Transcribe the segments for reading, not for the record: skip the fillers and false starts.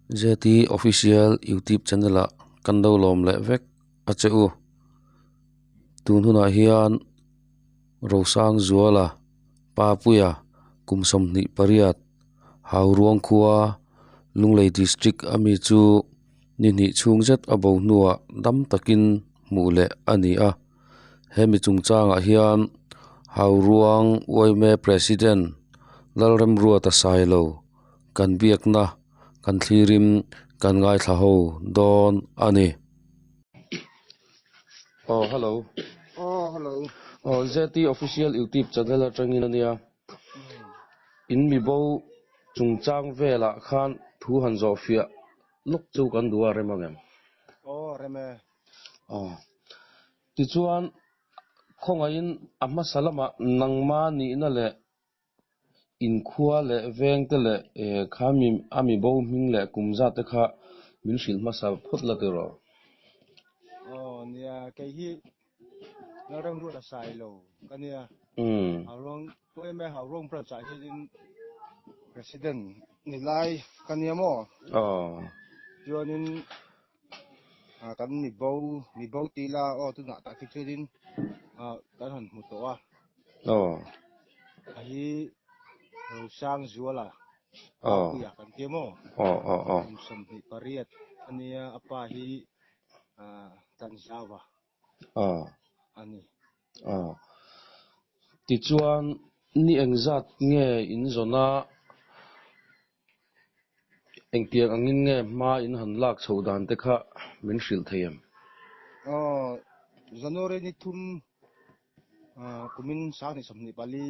ZT official YouTube channel a kan do lom le vek a cheu tun huna hian rosang zuala papuya kumsom ni pariat hauruang khuwa lunglei district ami chu ni ni chungjat abo nuwa dam takin mule ani a hemi chungchanga hian hauruang oime president lalrem ruata sailo kan biakna kan thlirim kan ngai thaho don ani hello Hello. ZT official YouTube channel atangin ania in mi bo chungchang vela khan thu han zo fia luk chu kan duwa remangem Reme. ti chuan khonga in amma salama nangma ni na le in khuwa le veng te le khami ami bo ming le kumza te kha min shil ma sa phut la te ro Nia cái hi nó đang ruột là xài lầu. Cái nia hào rong tôi em hào rongประชาชน president นี่ไล่กันเนียมั้งจวนนี้กันมีเบาตีละตุน่าตาฟิกเชอร์ดินกันหันหมดตัวไอ้เราสร้างจัวละกูอยากกันเกี่ยมั้งสมหิปริยัตอันนี้apa hi tan Javaอันนี้ti chuan ni engzat nge in zona engtiang angin nge ma in han lak chodan te kha min shil theiam January ni thum kumin sa ni samni pali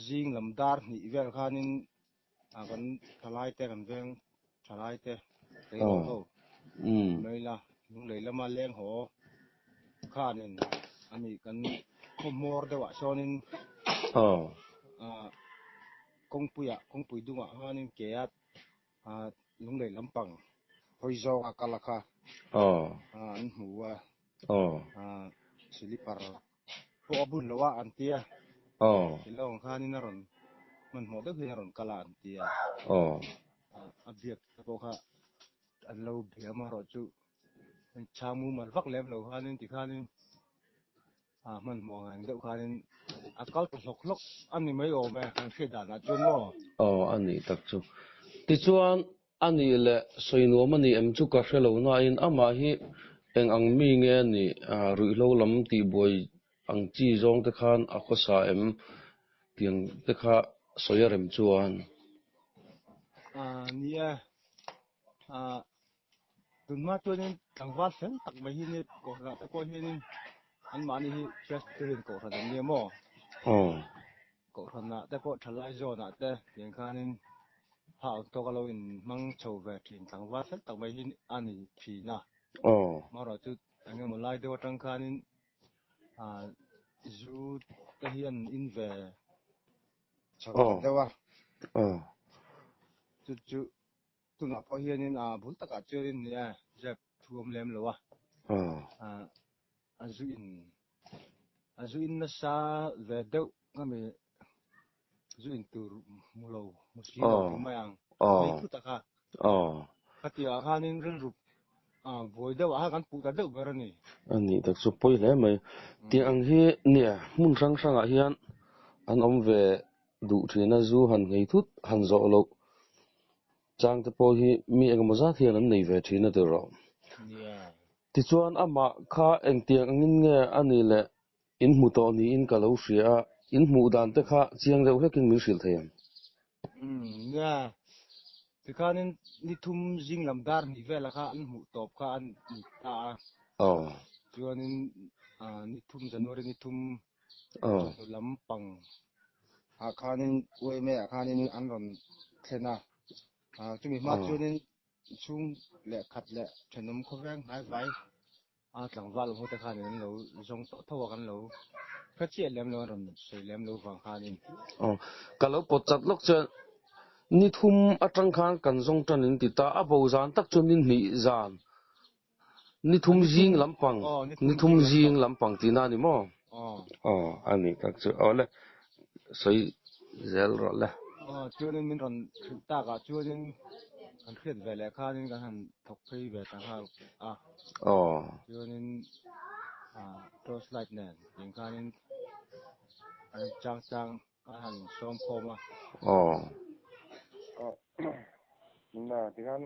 jing lamdar ni vel khanin kan thalai te kan veng thalai te ho meila lung leilama leng ho khanin ani kan khomor dewa sonin kongpui dunga hanin keat lung lei lampang hoizo akalakha an huwa silipar po abun lawa antia silong khanin naron man mo de naron kala antia abiak ko kha an lo bia ma ro chu chamu mal vak lem lo khanin ti khanin man mo ngang de khanin akal lok ani mai o me kan khida na chun mo ani tak chu ti chuan ani le soinu mani em chu ka hrelo na in ama hi eng ang mi nge ni rui lo lam ti boi ang chi zong te khan a khosa em tiang te kha soyarem chuan nia tun ma chuanin tangwal sen tak mai hi ni ko na ko hi ni an mani hi first train ko ran ni mo ko ran na te ko thalai zo na te yang khanin hao to ka lo in mang chou ve thin tangwal sen tak mai hi ani phi na ma ro chu ang mo lai de wa tang khanin zu te hian in ve chau de wa chu tu na po hian in bul taka chuin nia jep thuam lem lo wa azuin na sa ve deuh ngami zuin tur mulo musino mayang ei tu taka katia khanin ren rup voi deuh kan pu ta deuh berani ani tak chu poi hle mai ti ang hi nia mun sang sang a hian an om ve du thina zu han ngei thut han zo lo chang te po hi mi engemaw zat hian an nei ve thina te ro ti chuan ama kha engtiang angin nge ani le in mu to ni in ka lo hria in mu dan te kha chiang deuh hekin min hril theiam nga ti khanin ni thum jing lamdar ni vela kha an mu top kha an ni ta chuanin ni thum January ni thum lampang khanin oime khanin an ron thena chumi ma chuanin chung le khat le thenum khoweng hai vai tlangwal ho te khanin an lo zong to thawa kan lo khachi lem lo ron sei lem lo wang khanin ka lo pot chat lok chen ni thum atang khan kan zong tanin ti ta abo zan tak chun nin mi zan ni thum jing lampang ti na ni mo ani tak chu ole soi zel ro le chuanin min ron ta ka chuanin kan khriat ve le kha nin kan han thok phei ve ta kha chu nin torch light nen ing kha nin an chang kan han som khoma na thì kan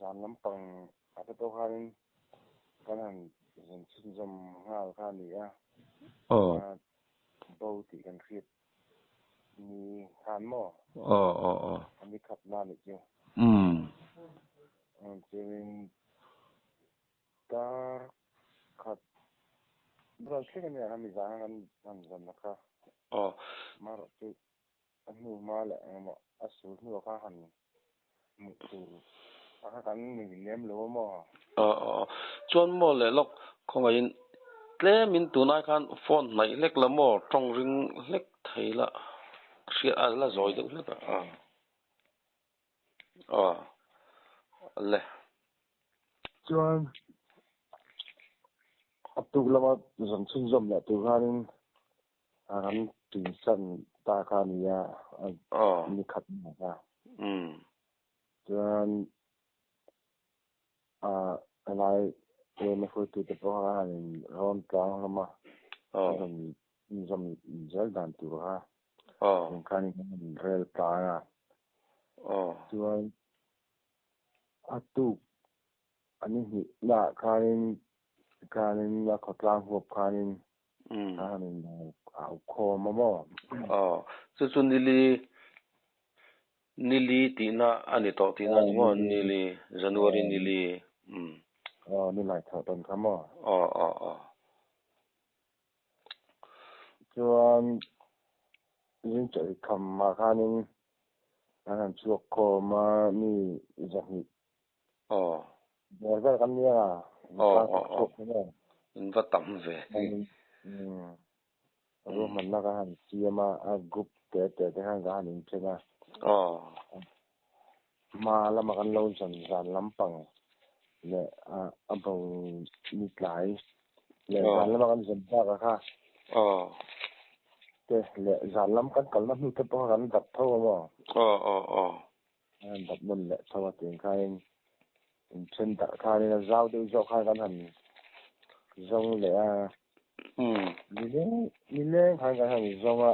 zan lampang ata to kan han zan chin jam ngal kha ni a bau ti kan khit ni khan mo an ni khat na ni chu chuin tar khat bro khit ni han mi zan kan zan na kha mar chu an nu ma le ma asu nu kha han mu tu kha kan ni lem lo mo chuan mo le lok khong in tle min tu nai khan phone nai lek la mo tong ring lek thei la khria a la zoi de lek le chuan tu lama zan chin jam la tu khanin kan tin san ta kha ni ya ni khat na ka chuan lai na khu tu te po han ron tlang lama zam zel dan tu ha kan rel ta ya chuan atu ani hi la khanin la khotlang hop khanin au kho mo chu nili ti na ani to ti na ni mo nili January nili ni lai tha ton kha mo chuan yin chai kham ma khanin han chuak kho ma ni zahi ver kan ni in va tam ve ro man na ka han chiama a group te han ga han in chena ma la ma kan lo zan lampang le a bang ni tlai le zan la ma kan zan ta ka kha te le zan lam kan kal na nu te po kan dap tho mo an dap mun le thawa tin kha in chen ta kha ni na zau de zo kha kan han zong le ni le kha kan han zong a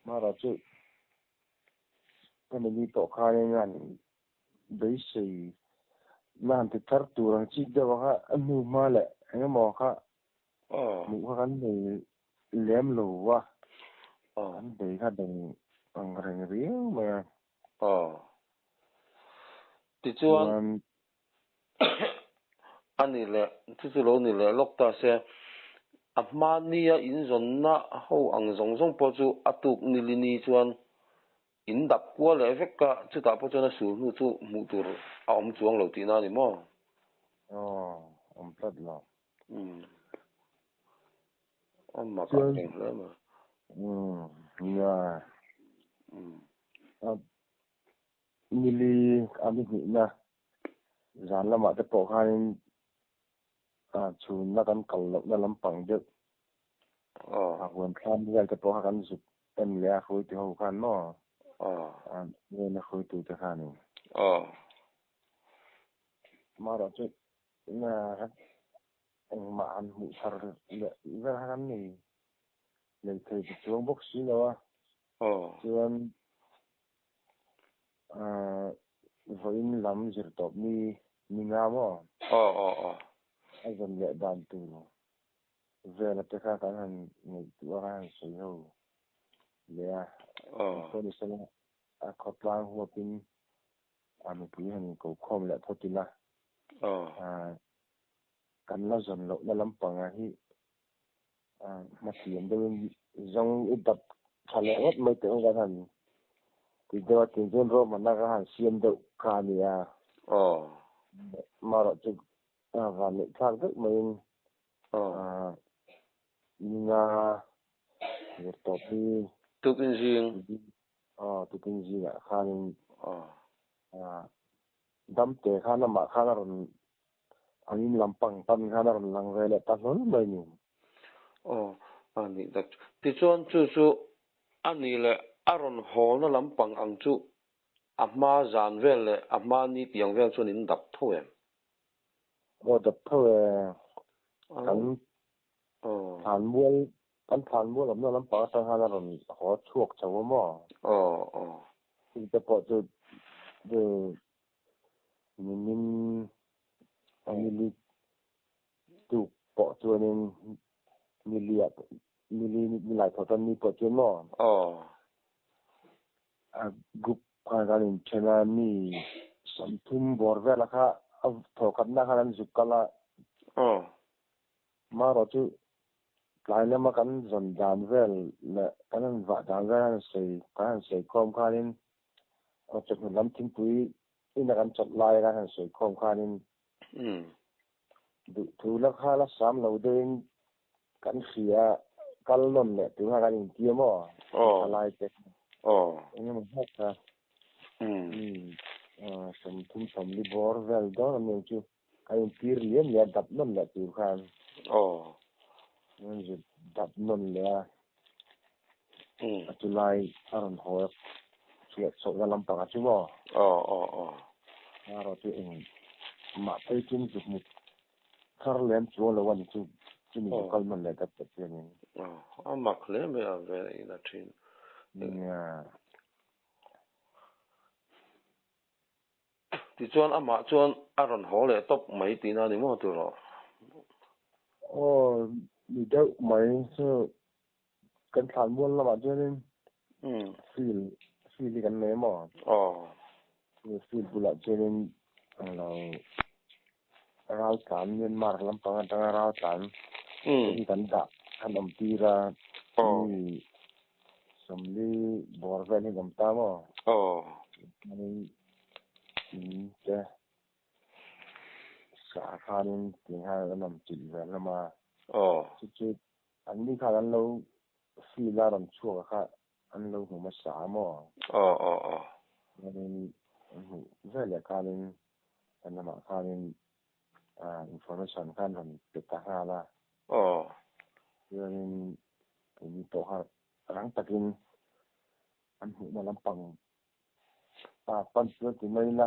ma ra chu kan ni to kha ni ngan dei sei man te tar tu rang chi de wa anu ma le nga mo kha mu kha kan ni lem lo wa an dei kha deng ang reng riu ma ti chuan ani le chu lo ni le lok ta se a hma nia in zon na ho ang zong zong po chu atuk nili ni chuan in dap kwa le vekka chu ta po chuan a su nu chu mu tur a om chuang lo ti na ni mo om plat lo ma ka teng le ma ya nili ami ni na zan lama te po khanin chu na kan kal lo na lampang de wen khan ni te po kan su em le a khu ti ho khan no ne na khu tu te khan ni ma ra chu na ma an mu sar le han ni le thei ti chuang bok si lo chuan voin lam zir top ni nga mo a zan le dan tu ve la te kha kan han ni tu han sei ho le ko ni sala a khotlang ho pin an pu han ko khom le thotina kan la zan lo na lampang a hi ma siam de zong u dap khale wat mai te ga han ti de wa tin jon ro ma na ga han siam de kha ni ma ro chu va le thak de mai nga le to pi tu kin jing tu kin ji ga khan dam te khan ma khan ron anin lampang tan khan ron lang ve le ta hol mai ni ani dak ti chuan chu ani le aron hol na lampang ang chu ama zan vel le ama ni piang vel chuan in dap tho em đập thôi cắn phản muôn cắn phản muôn làm nó lắm bảo sang hai là rồi họ chuộc cháu mà thì tập bộ từ mình đi tụ bộ cho nên mình liệt mình lại thọ tâm mình bộ cho nó group cái này trên là mi sắm thun bor về là cả thọ cắn na cái này giúp cả là mà rồi chứ lại là mà cắn dần dần về là cắn vạ dần về cái sấy com cái này ở chỗ mình làm thiên túi in là cắn chặt lại cái sấy com cái này thu là khá là sắm lâu đến cắn xìa cắn lon lệ từ hai cái này kia mà lại thế nhưng mà hết à sắm thun sắm đi bor về đó là mình chứ cái tiền liền là đập lon lệ từ hai nên đập lon lệ tu lai aron ho chuyện số ra làm bằng chứ mà rồi chuyện mà thấy chúng được một khar lem chúa làวันchú mình có mình lại tập tập như này mặc lem là về là chuyện thì chuan ama chuan aron ho le top mấy tí na ni mo tu lo đi đâu mấy số cần phản buôn là bạn cho nên feel đi cái này mà feel pula cho nên là rau cám nên mà làm bằng cái rau cám thì cần đạp ăn ẩm tì ra thì xong đi bỏ về đi làm ta mà nên cái xã khai nên tiếng hai cái làm chỉnh về là mà chứ anh đi khai ăn lâu feel là làm chua khai ăn lâu không mà xã mà nên về là khai nên anh làm khai nên information kan ron petaha la nên ini to ha rang takin an hu na lampang pan su ti mai na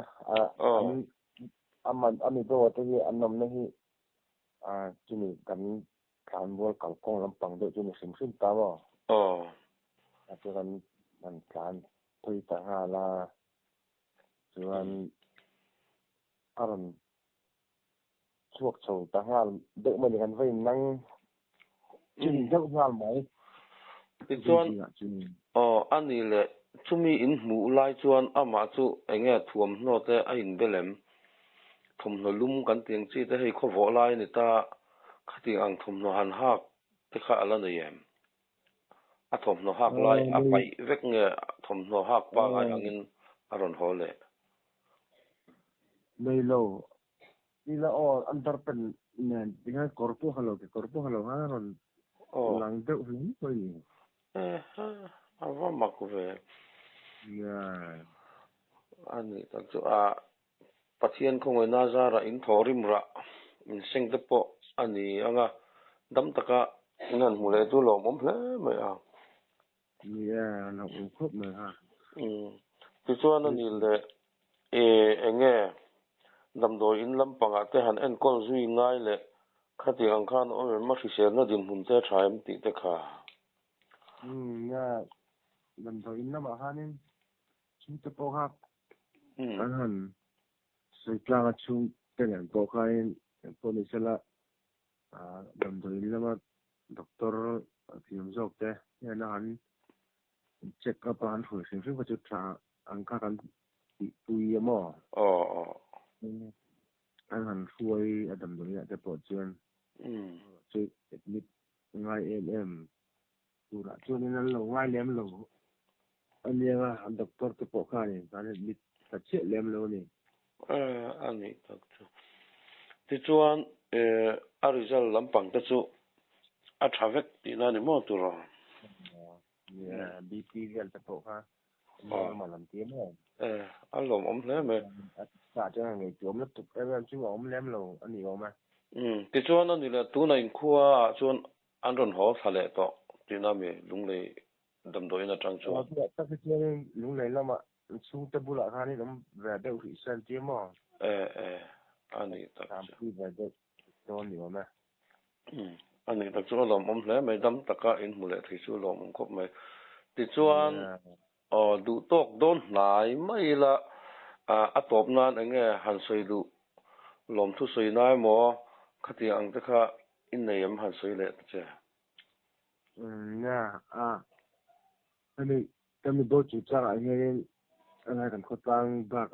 ami do te hi annam na hi chini kan kan bol kal kong lampang do chini sim sim ta mo tu kan man kan tui ta ha la chuan aron chuộc sầu ta hal đợi mình gần với năng chừng chắc hal mấy thì chuan anh đi lệ chumi in mu lai chuan ama chu enge thuam no te a in belem thom no lum kan tiang chi te hei kho vo lai ni ta khati ang thom no han hak te kha ala nei em a thom no hak lai a pai vek nge thom no hak pa lai angin aron ho le nei lo ila antar pen nen dengan korpo halo ha ron lang deuh hin koi ava mak ve ani tak chu pathian khongoi na zara in thorim ra in seng te po ani anga dam taka ngan mule tu lo mom hle mai nó cũng khớp này ha ti chuan ani le enge damdawi in lampanga te han en kol zui ngai le khati ang khan o ma hrisel na din hun te thaim ti te kha damdawi in lama hanin chung te po ha an han sei tlang chung te ngan po khain po ni sela damdawi in lama doctor thiam jok te na han check up an phur sim sim chu tha ang kha kan tui mo anh hẳn xuôi ở tầm tuổi tại bộ chuyên chơi admit ngay em dù đã chưa nên lâu ngay lem lâu anh em anh doctor cái bộ khai này anh admit thật chết lem lâu này anh ấy thật thì chuan a result lampang te chu a thavek ti na ni mo tu ro BP vel te bộ ha mà làm tiếng rồi a lom om hle me sa cho người chôm laptop em chứ om lem lâu anh hiểu mà ti chuan ani le tu na in khuwa chuan an ron ho thale to ti na me lung le đầm đôi là trăng chúa ta cái chuyện lúc này là mà xuống tới bù lại khá này nó về đâu thì xem chứ mà anh ấy tập làm gì về đâu cho nhiều mà anh ấy tập chúa lòng ông lẽ mấy đâm tất cả in mù lệ thì chúa lòng ông cốp mấy thì chuan đủ tóc đôn lại mấy là top nan anh nghe han soi đủ lòng thu soi nai mò khát tiếng anh tất cả in này em han soi lệ chứ nha anh ấy đôi chút chắc anh ấy cần khó tăng bạc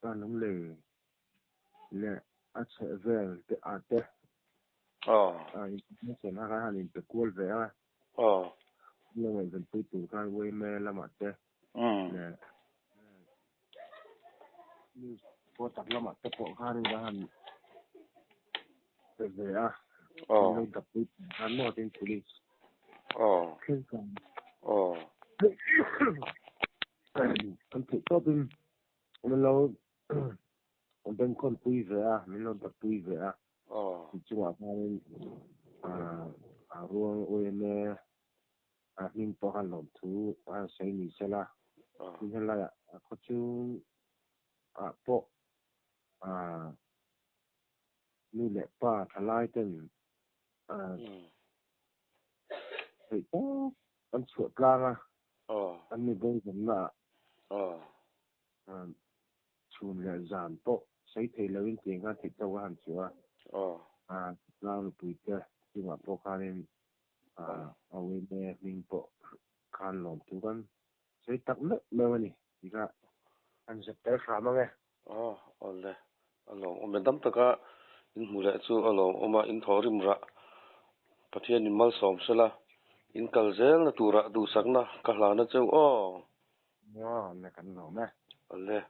ta nóng lệ sẽ về để thế nó sẽ nó cái hành trình cuốn về nhưng mà vẫn tôi tụ cái quay mê là mà thế nè như có tập là mà tập bộ khai đi ra hành về nó tập tôi hắn mò trên police khi còn anh thấy tốt hơn mình lâu mình đang còn tùy về mình lâu tập tùy về thì chúng ta ruộng ôi nè mình bỏ hàng lồng thu xây mình sẽ là mình là có chú bộ như lệ ba thay lại tên thì anh chuột lang anh mới bây giờ là chun lệ giảm bộ xây thấy là những tiền anh thích đâu anh chưa lang tùy cái nhưng mà bộ khai nên ôi nè mình bộ khăn lồng thu kan xây tắc nữa mà này thì cả anh sẽ tới khám nghe ole along o medam taka in mule chu along oma in thorim ra pathian in mal som sela in kalzel na tura du sakna kahlana chu ne kan no me ole